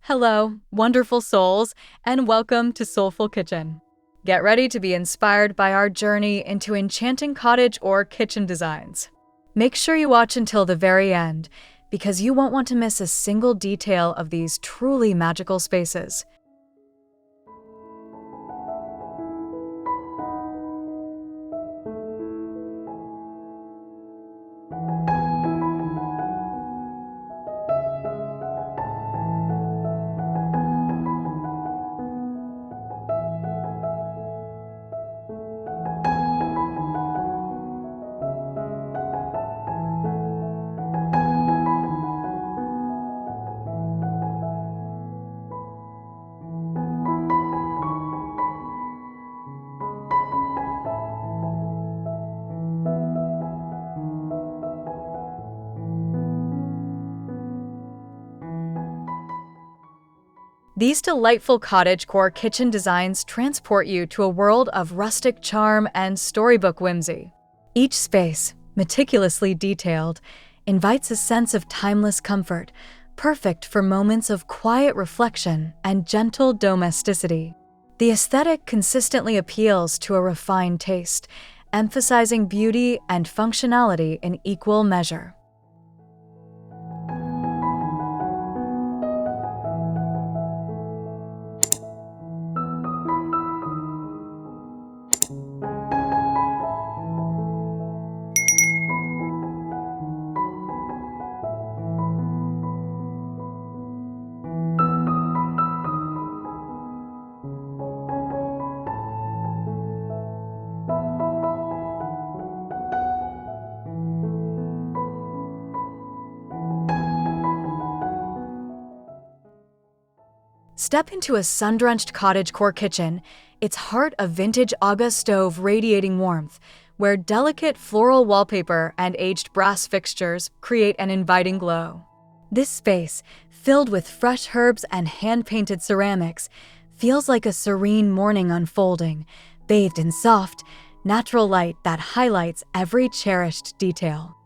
Hello, wonderful souls, and welcome to Soulful Kitchen. Get ready to be inspired by our journey into enchanting cottage or kitchen designs. Make sure you watch until the very end, because you won't want to miss a single detail of these truly magical spaces. These delightful cottagecore kitchen designs transport you to a world of rustic charm and storybook whimsy. Each space, meticulously detailed, invites a sense of timeless comfort, perfect for moments of quiet reflection and gentle domesticity. The aesthetic consistently appeals to a refined taste, emphasizing beauty and functionality in equal measure. Step into a sun-drenched cottagecore kitchen, its heart a vintage Aga stove radiating warmth, where delicate floral wallpaper and aged brass fixtures create an inviting glow. This space, filled with fresh herbs and hand-painted ceramics, feels like a serene morning unfolding, bathed in soft, natural light that highlights every cherished detail.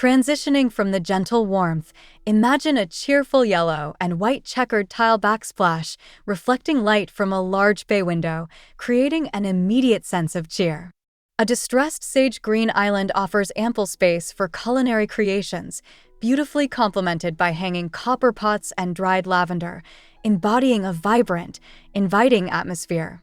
Transitioning from the gentle warmth, imagine a cheerful yellow and white checkered tile backsplash reflecting light from a large bay window, creating an immediate sense of cheer. A distressed sage green island offers ample space for culinary creations, beautifully complemented by hanging copper pots and dried lavender, embodying a vibrant, inviting atmosphere.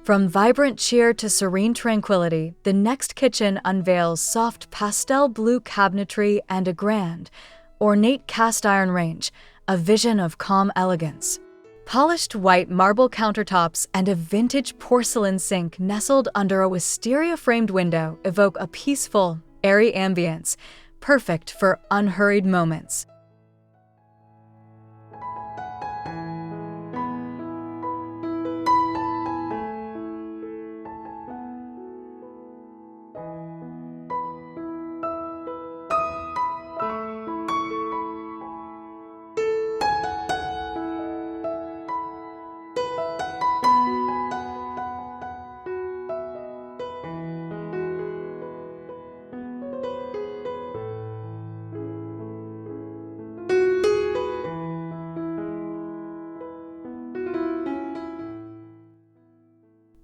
From vibrant cheer to serene tranquility, the next kitchen unveils soft pastel blue cabinetry and a grand, ornate cast iron range, a vision of calm elegance. Polished white marble countertops and a vintage porcelain sink nestled under a wisteria-framed window evoke a peaceful, airy ambience, perfect for unhurried moments.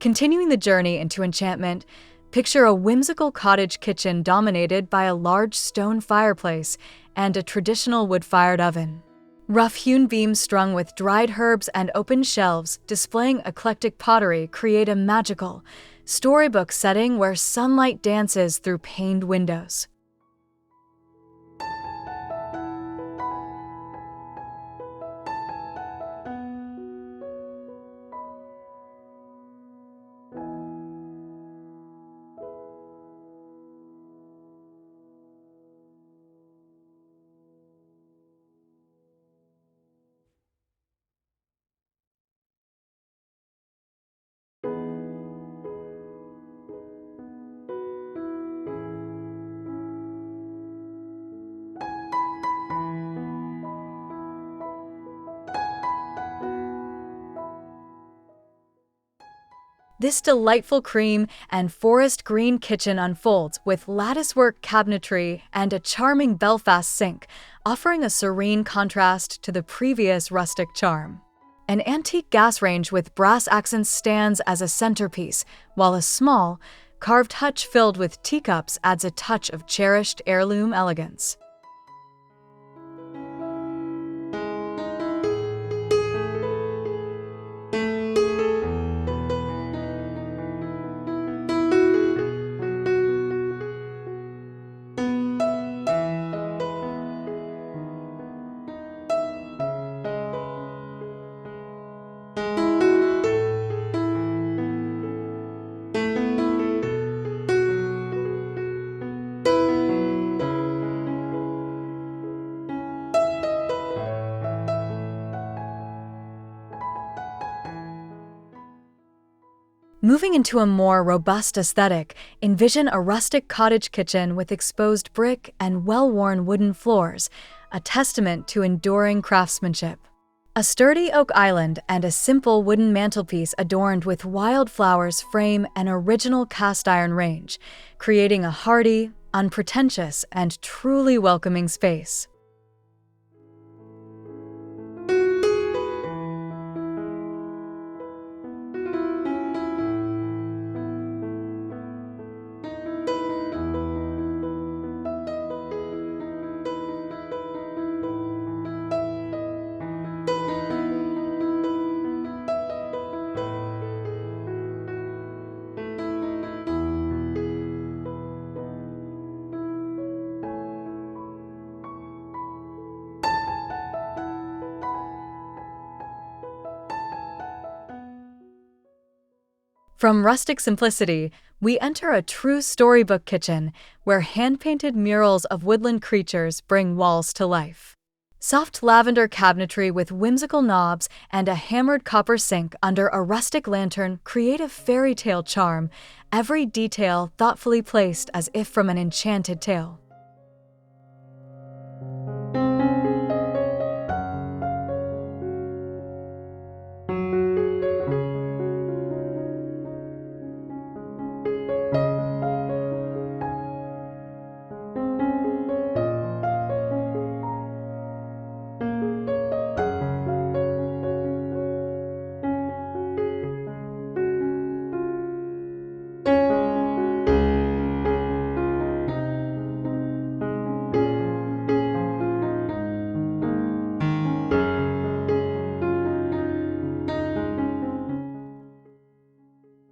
Continuing the journey into enchantment, picture a whimsical cottage kitchen dominated by a large stone fireplace and a traditional wood-fired oven. Rough-hewn beams strung with dried herbs and open shelves displaying eclectic pottery create a magical, storybook setting where sunlight dances through paned windows. This delightful cream and forest green kitchen unfolds with latticework cabinetry and a charming Belfast sink, offering a serene contrast to the previous rustic charm. An antique gas range with brass accents stands as a centerpiece, while a small, carved hutch filled with teacups adds a touch of cherished heirloom elegance. Moving into a more robust aesthetic, envision a rustic cottage kitchen with exposed brick and well-worn wooden floors, a testament to enduring craftsmanship. A sturdy oak island and a simple wooden mantelpiece adorned with wildflowers frame an original cast-iron range, creating a hearty, unpretentious, and truly welcoming space. From rustic simplicity, we enter a true storybook kitchen where hand-painted murals of woodland creatures bring walls to life. Soft lavender cabinetry with whimsical knobs and a hammered copper sink under a rustic lantern create a fairy tale charm, every detail thoughtfully placed as if from an enchanted tale.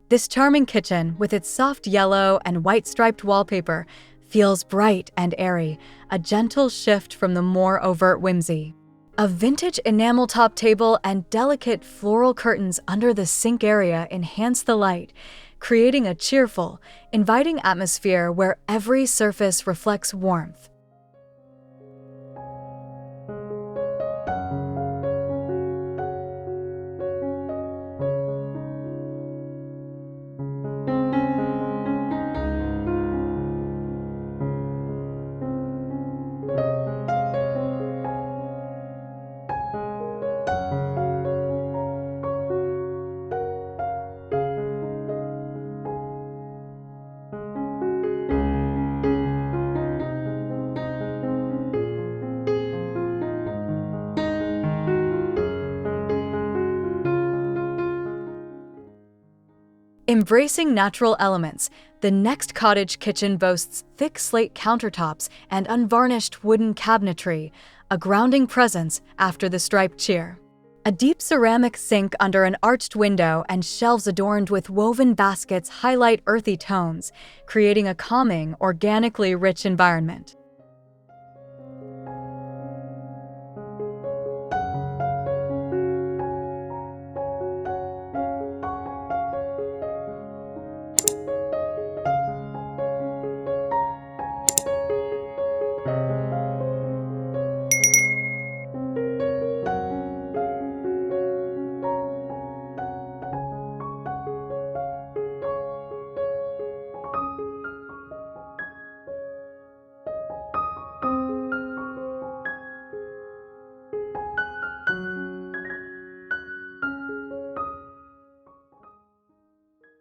This charming kitchen, with its soft yellow and white striped wallpaper, feels bright and airy, a gentle shift from the more overt whimsy. A vintage enamel-top table and delicate floral curtains under the sink area enhance the light, creating a cheerful, inviting atmosphere where every surface reflects warmth. Embracing natural elements, the next cottage kitchen boasts thick slate countertops and unvarnished wooden cabinetry, a grounding presence after the striped cheer. A deep ceramic sink under an arched window and shelves adorned with woven baskets highlight earthy tones, creating a calming, organically rich environment.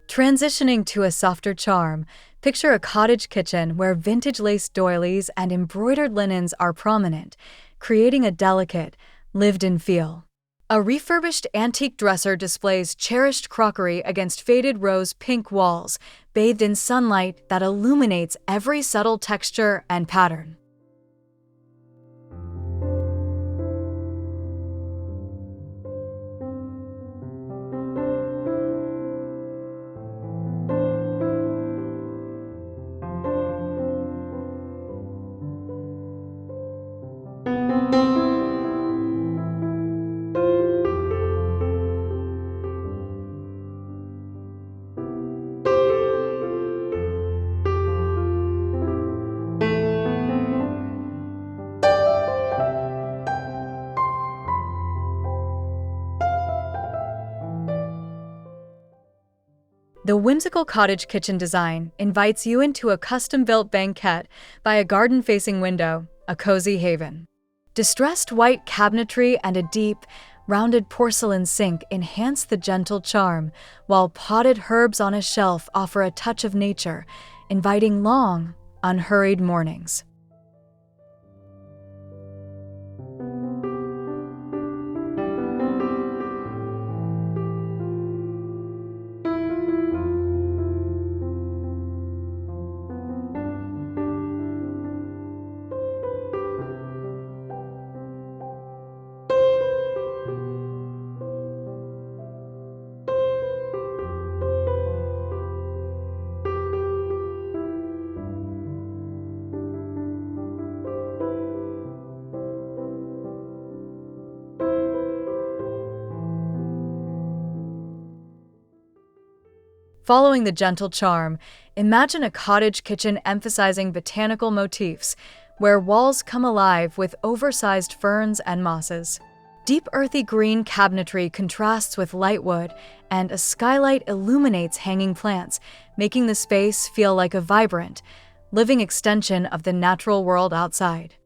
Transitioning to a softer charm, picture a cottage kitchen where vintage lace doilies and embroidered linens are prominent, creating a delicate, lived-in feel. A refurbished antique dresser displays cherished crockery against faded rose-pink walls, bathed in sunlight that illuminates every subtle texture and pattern. The whimsical cottage kitchen design invites you into a custom-built banquette by a garden-facing window, a cozy haven. Distressed white cabinetry and a deep, rounded porcelain sink enhance the gentle charm, while potted herbs on a shelf offer a touch of nature, inviting long, unhurried mornings. Following the gentle charm, imagine a cottage kitchen emphasizing botanical motifs, where walls come alive with oversized ferns and mosses. Deep earthy green cabinetry contrasts with light wood, and a skylight illuminates hanging plants, making the space feel like a vibrant, living extension of the natural world outside.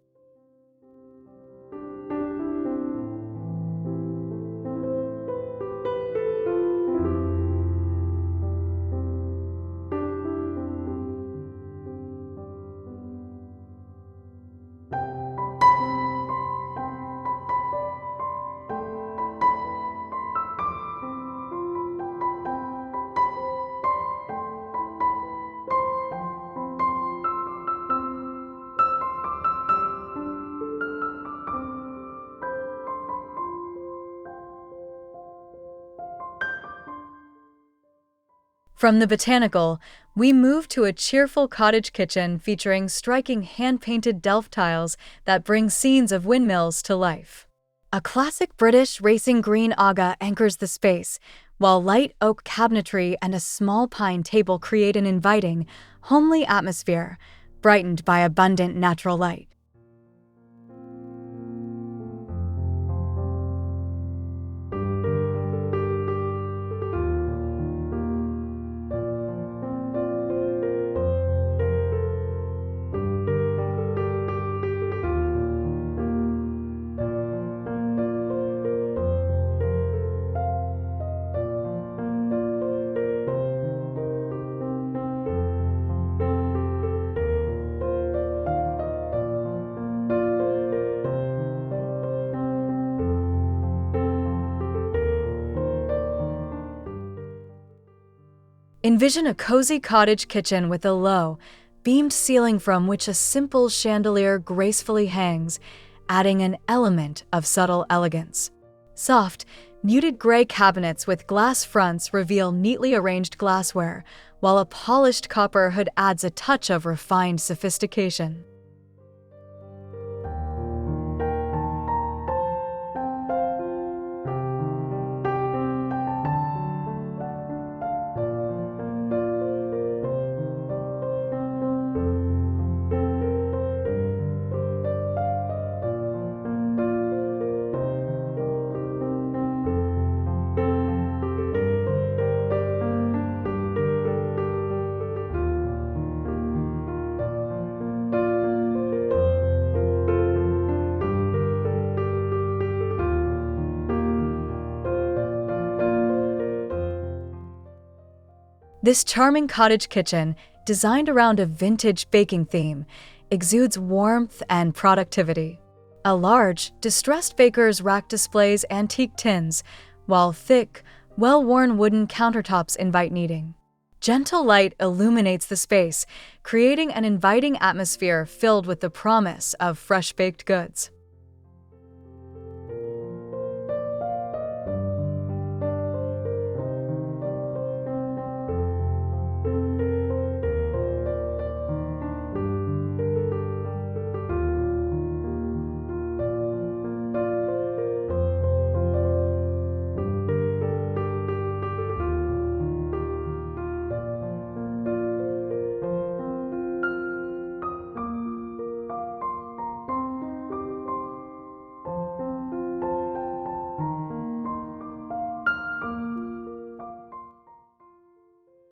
From the botanical, we move to a cheerful cottage kitchen featuring striking hand-painted delft tiles that bring scenes of windmills to life. A classic British racing green aga anchors the space, while light oak cabinetry and a small pine table create an inviting, homely atmosphere, brightened by abundant natural light. Envision a cozy cottage kitchen with a low, beamed ceiling from which a simple chandelier gracefully hangs, adding an element of subtle elegance. Soft, muted gray cabinets with glass fronts reveal neatly arranged glassware, while a polished copper hood adds a touch of refined sophistication. This charming cottage kitchen, designed around a vintage baking theme, exudes warmth and productivity. A large, distressed baker's rack displays antique tins, while thick, well-worn wooden countertops invite kneading. Gentle light illuminates the space, creating an inviting atmosphere filled with the promise of fresh-baked goods.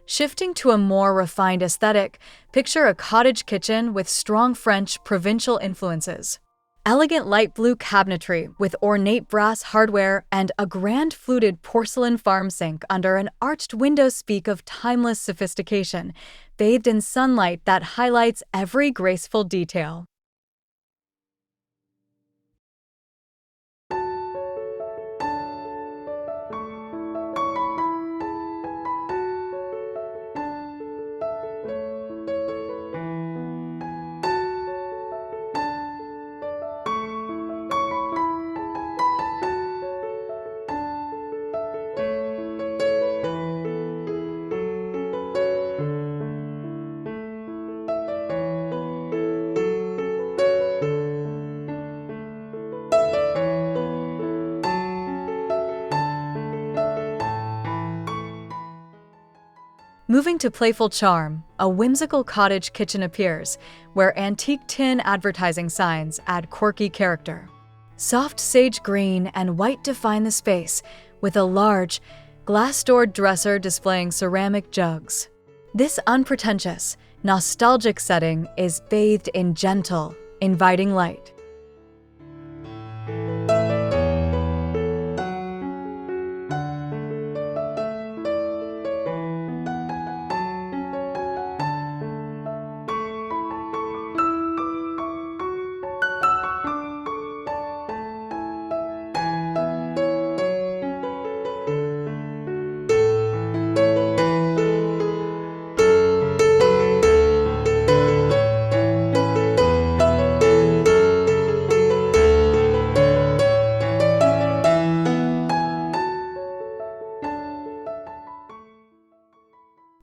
Shifting to a more refined aesthetic, picture a cottage kitchen with strong French provincial influences. Elegant light blue cabinetry with ornate brass hardware and a grand fluted porcelain farm sink under an arched window speak of timeless sophistication, bathed in sunlight that highlights every graceful detail. Moving to playful charm, a whimsical cottage kitchen appears, where antique tin advertising signs add quirky character. Soft sage green and white define the space, with a large, glass-doored dresser displaying ceramic jugs. This unpretentious, nostalgic setting is bathed in gentle, inviting light.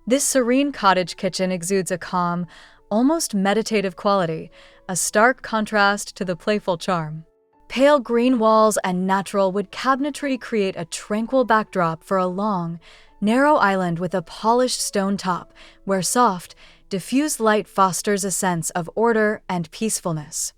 This serene cottage kitchen exudes a calm, almost meditative quality, a stark contrast to the playful charm. Pale green walls and natural wood cabinetry create a tranquil backdrop for a long, narrow island with a polished stone top, where soft, diffused light fosters a sense of order and peacefulness.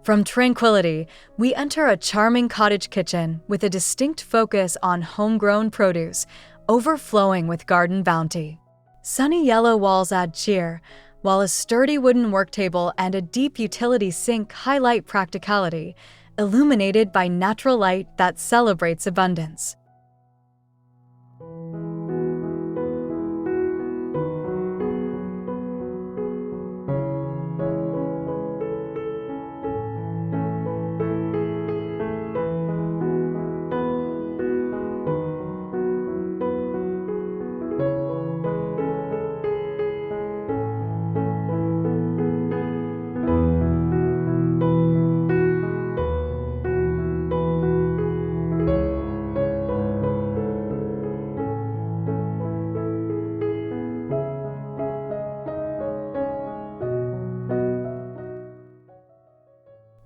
From tranquility, we enter a charming cottage kitchen with a distinct focus on homegrown produce, overflowing with garden bounty. Sunny yellow walls add cheer, while a sturdy wooden work table and a deep utility sink highlight practicality, illuminated by natural light that celebrates abundance.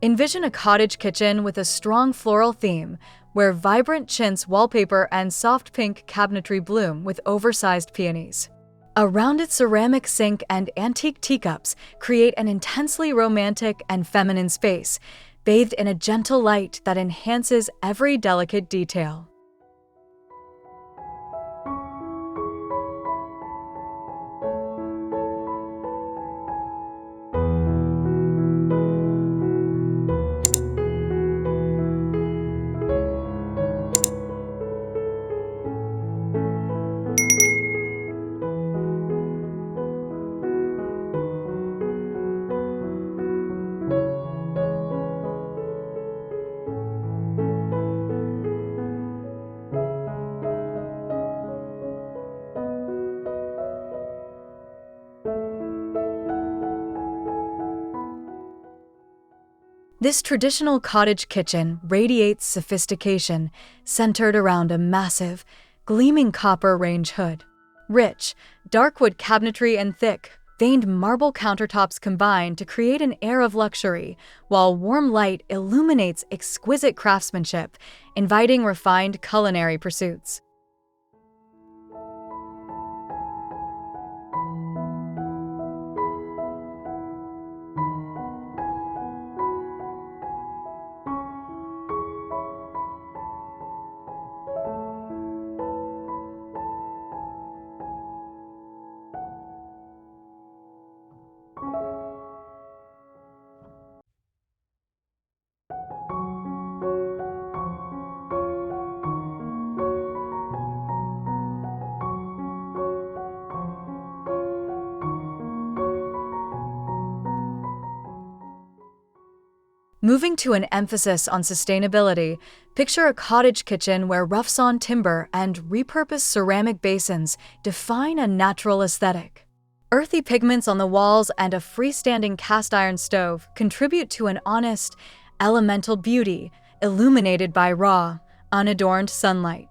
Envision a cottage kitchen with a strong floral theme, where vibrant chintz wallpaper and soft pink cabinetry bloom with oversized peonies. A rounded ceramic sink and antique teacups create an intensely romantic and feminine space, bathed in a gentle light that enhances every delicate detail. This traditional cottage kitchen radiates sophistication, centered around a massive, gleaming copper range hood. Rich, dark wood cabinetry and thick, veined marble countertops combine to create an air of luxury, while warm light illuminates exquisite craftsmanship, inviting refined culinary pursuits. Moving to an emphasis on sustainability, picture a cottage kitchen where rough-sawn timber and repurposed ceramic basins define a natural aesthetic. Earthy pigments on the walls and a freestanding cast-iron stove contribute to an honest, elemental beauty illuminated by raw, unadorned sunlight.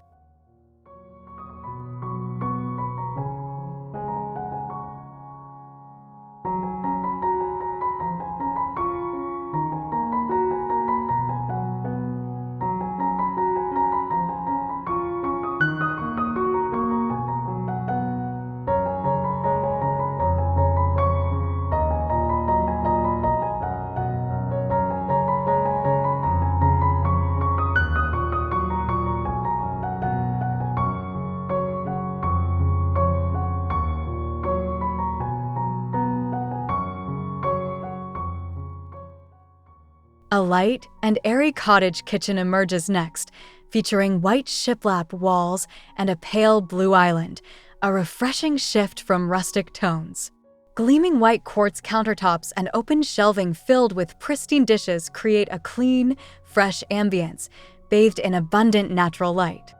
A light and airy cottage kitchen emerges next, featuring white shiplap walls and a pale blue island, a refreshing shift from rustic tones. Gleaming white quartz countertops and open shelving filled with pristine dishes create a clean, fresh ambience, bathed in abundant natural light.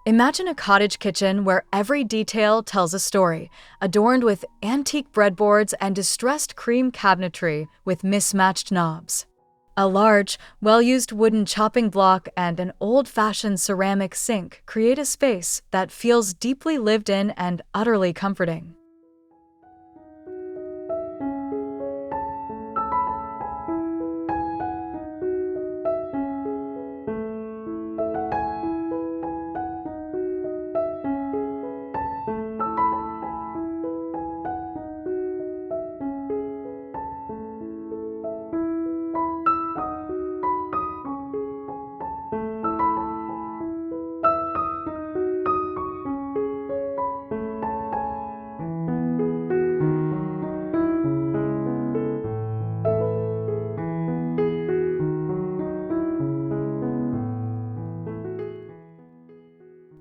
Imagine a cottage kitchen where every detail tells a story, adorned with antique breadboards and distressed cream cabinetry with mismatched knobs. A large, well-used wooden chopping block and an old-fashioned ceramic sink create a space that feels deeply lived in and utterly comforting.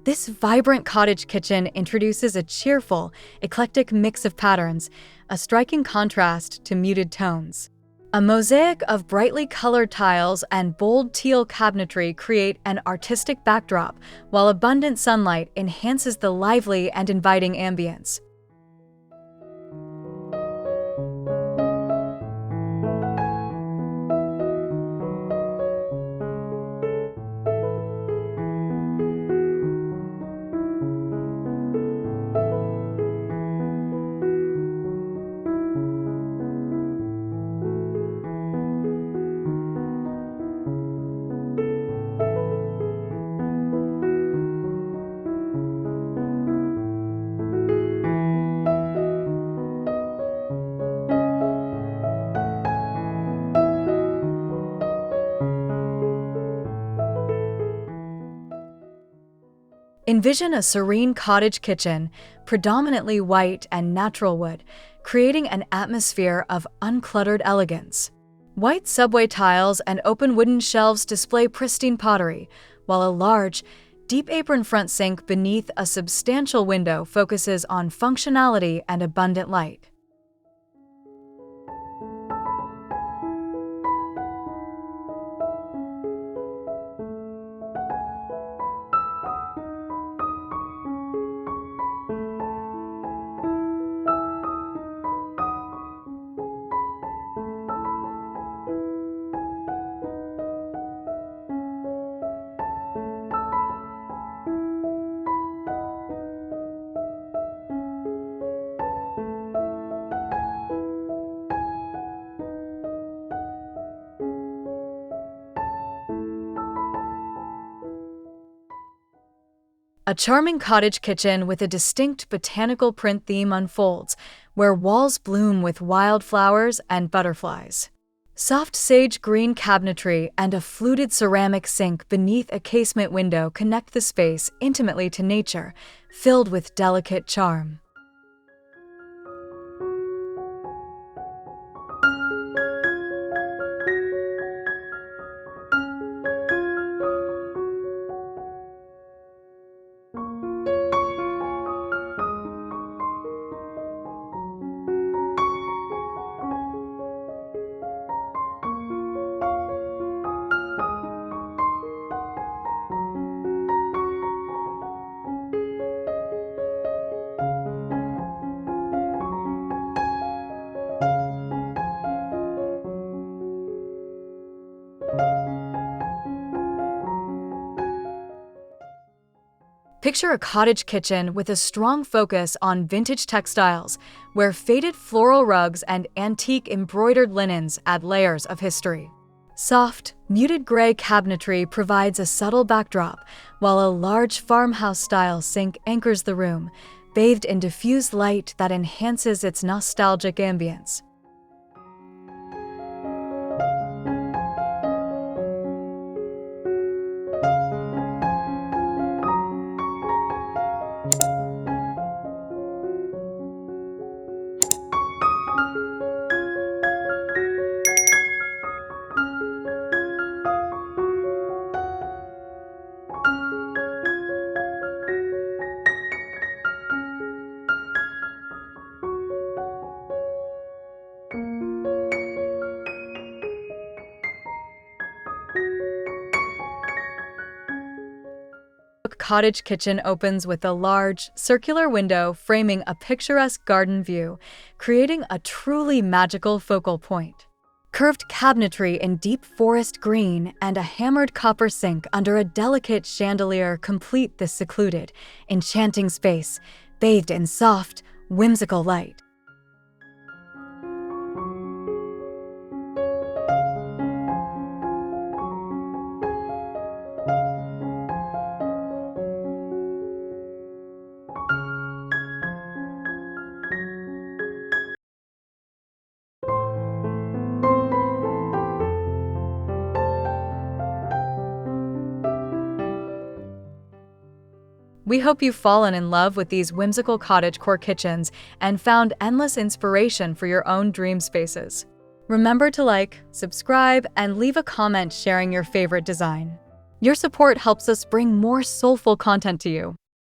This vibrant cottage kitchen introduces a cheerful, eclectic mix of patterns, a striking contrast to muted tones. A mosaic of brightly colored tiles and bold teal cabinetry create an artistic backdrop, while abundant sunlight enhances the lively and inviting ambience. Envision a serene cottage kitchen, predominantly white and natural wood, creating an atmosphere of uncluttered elegance. White subway tiles and open wooden shelves display pristine pottery, while a large, deep apron front sink beneath a substantial window focuses on functionality and abundant light. A charming cottage kitchen with a distinct botanical print theme unfolds, where walls bloom with wildflowers and butterflies. Soft sage green cabinetry and a fluted ceramic sink beneath a casement window connect the space intimately to nature, filled with delicate charm. Picture a cottage kitchen with a strong focus on vintage textiles, where faded floral rugs and antique embroidered linens add layers of history. Soft, muted gray cabinetry provides a subtle backdrop, while a large farmhouse-style sink anchors the room, bathed in diffused light that enhances its nostalgic ambience. Cottage kitchen opens with a large, circular window framing a picturesque garden view, creating a truly magical focal point. Curved cabinetry in deep forest green and a hammered copper sink under a delicate chandelier complete this secluded, enchanting space, bathed in soft, whimsical light. We hope you've fallen in love with these whimsical cottagecore kitchens and found endless inspiration for your own dream spaces. Remember to like, subscribe, and leave a comment sharing your favorite design. Your support helps us bring more soulful content to you.